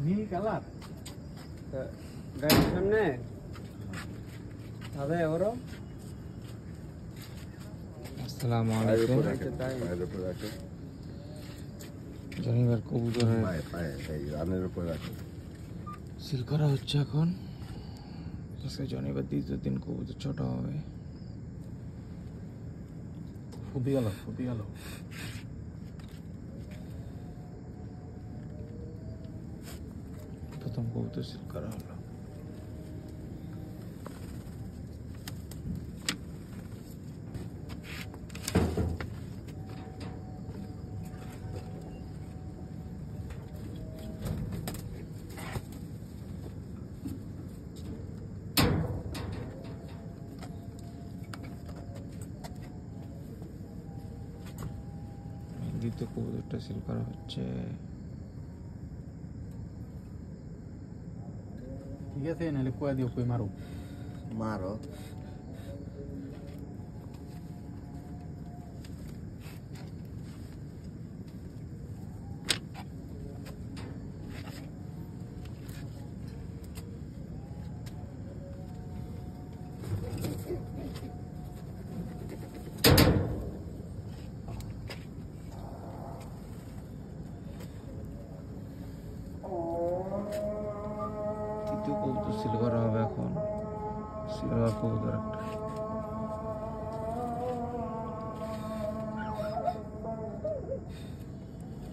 নীল colour গাড়ির সামনে হবে ওরও। আসসালামু আলাইকুম। জনিবার কবুতরের সিল করা হচ্ছে এখন। আজকে জনিবার দ্বিতীয় দিন কবুতর ছোট হবে। ফুটি গেল প্রথম কবুতর সিল করা হলো। দ্বিতীয় কবুতরটা সিল করা হচ্ছে। ঠিক আছে, নাহলে কুয়া দিও, কই মারো মারো। তৃতীয় কবুতর সিল করা হবে এখন। সিলভার কবুতর একটা।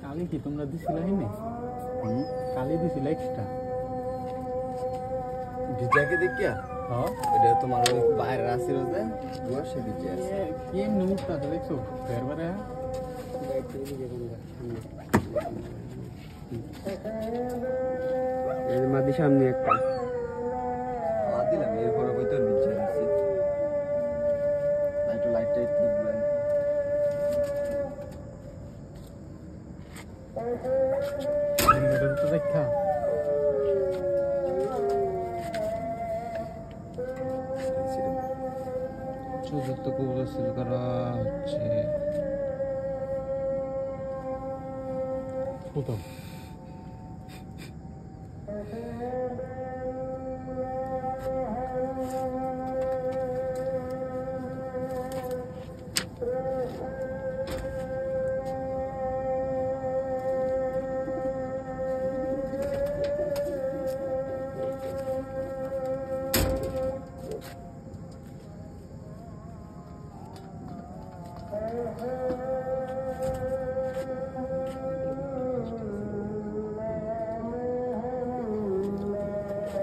কালি কি তোমরা দিছিলা হিনে? কালি দিছিলা এক্সট্রা ডিজাকে দেখিয়া হ্যাঁ, এটা তোমার ওই বাইরে আসছিল যে বসে দিচ্ছে কি এমনি মুখটা দেখছো ফেরবারে এর মাঝে সামনে একটা দিলাম। এরপরে ভিতর দিচ্ছে একটু লাইটটা একটু দিবেন। তো দেখা চতুর্থ কবুতর সিল করা হচ্ছে। প্রথম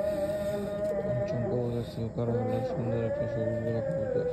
পঞ্চম কবুতর সিল করা হলো। সুন্দর একটা সবুজ বড় কবুতর।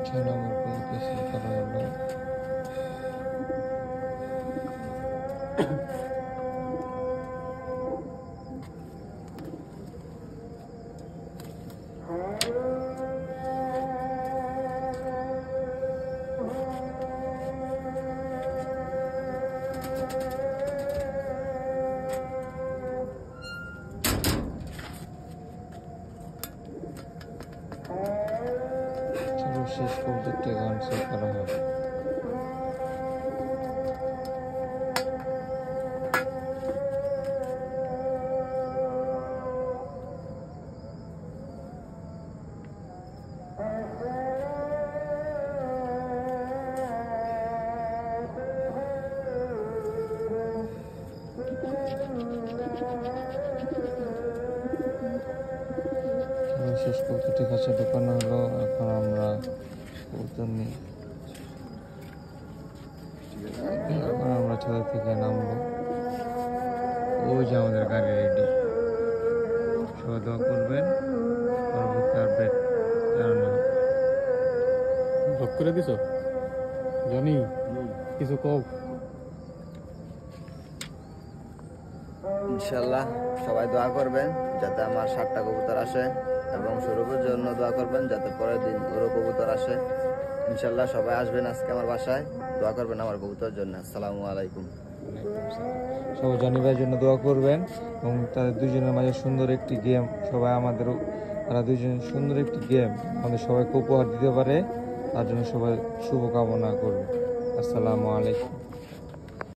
ছয় নম্বর কবুতর সিল করা হলো। সর্বশেষ কবুতরটি এখন সিল করা হবে। শেষ কবুতরটি কাছে ঢুকানো হলো। এখন আমরা কবুতর নিই। এখন আমরা ছাদ থেকে নামবো। ওই যে আমাদের গাড়ি রেডি। সবাই দোয়া করবেন। পরবর্তী আপডেট জানানো হবে। লক করে দিছো জনি? কিছু কও। ইনশাল্লাহ সবাই দোয়া করবেন যাতে আমার 7টা কবুতর আসে, এবং স্বরূপের জন্য দোয়া করবেন যাতে পরের দিন ওরও কবুতর আসে। ইনশাল্লাহ সবাই আসবেন আজকে আমার বাসায়, দোয়া করবেন আমার কবুতরের জন্য। আসসালামু আলাইকুম। সবাই জনি ভাইয়ের জন্য দোয়া করবেন এবং তাদের দুজনের মাঝে সুন্দর একটি গেম সবাই আমাদেরও, তারা দুজন সুন্দর একটি গেম আমাদের সবাইকে উপহার দিতে পারে, তার জন্য সবাই শুভকামনা করবে। আসসালামু আলাইকুম।